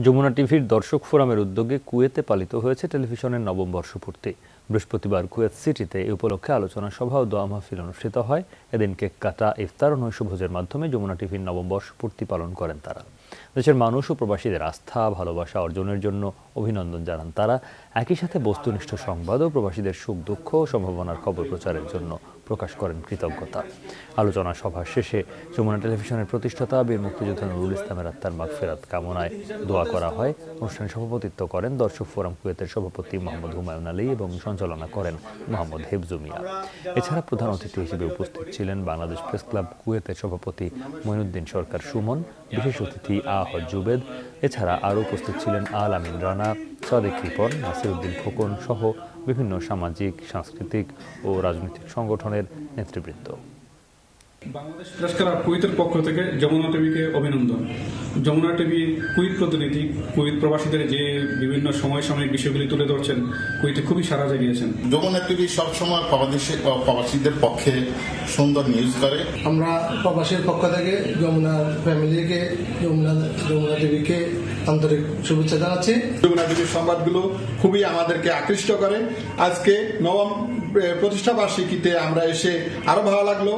যমুনা টিভির দর্শক ফোরামের উদ্যোগে কুয়েতে পালিত হয়েছে টেলিভিশনের নবম বর্ষপূর্তি। বৃহস্পতিবার কুয়েত সিটিতে এই উপলক্ষে আলোচনা সভা ও দোয়া মাহফিল অনুষ্ঠিত হয়। এদিন কেক কাটা, ইফতার ও নৈশভোজের মাধ্যমে যমুনা টিভির নবম বর্ষপূর্তি পালন করেন তারা। দেশের মানুষ ও প্রবাসীদের আস্থা, ভালোবাসা অর্জনের জন্য অভিনন্দন জানান তারা। একই সাথে বস্তুনিষ্ঠ সংবাদ ও প্রবাসীদের সুখ দুঃখ ও সম্ভাবনার খবর প্রচারের জন্য প্রকাশ করেন কৃতজ্ঞতা। আলোচনা সভা শেষে যমুনা টেলিভিশনের প্রতিষ্ঠাতা বীর মুক্তিযোদ্ধা নুরুল ইসলামের আত্মার মাগফিরাত কামনায় দোয়া করা হয়। অনুষ্ঠানে সভাপতিত্ব করেন দর্শক ফোরাম কুয়েতের সভাপতি মোহাম্মদ হুমায়ুন আলী এবং সঞ্চালনা করেন মোহাম্মদ হেফজু মিয়া। এছাড়া প্রধান অতিথি হিসেবে উপস্থিত ছিলেন বাংলাদেশ প্রেস ক্লাব কুয়েতের সভাপতি মঈনুদ্দিন সরকার সুমন, বিশেষ অতিথি আহ জুবেদ। এছাড়া আরও উপস্থিত ছিলেন আল আমিন রানা, সাদেক রিপন, নাসিরউদ্দিন খোকন সহ বিভিন্ন সামাজিক, সাংস্কৃতিক ও রাজনৈতিক সংগঠনের নেতৃবৃন্দ। বাংলাদেশ প্রেস ক্লাব কুয়েতের পক্ষ থেকে যমুনা টিভিকে অভিনন্দন। যমুনা টিভি কুয়েত প্রতিনিধি কুয়েত প্রবাসীদের যে বিভিন্ন সমসাময়িক বিষয়গুলি তুলে ধরছেন, কুয়েতে খুবই সাড়া জাগিয়েছেন। যমুনা টিভি সবসময় প্রবাসীদের পক্ষে সুন্দর নিউজ করে। আমরা প্রবাসীর পক্ষ থেকে যমুনার ফ্যামিলিকে, যমুনা টিভিকে আন্তরিক শুভেচ্ছা জানাচ্ছি। যমুনা টিভির সংবাদগুলো খুবই আমাদেরকে আকৃষ্ট করে। আজকে নবম প্রতিষ্ঠা বার্ষিকীতে আমরা এসে আরো ভালো লাগলো।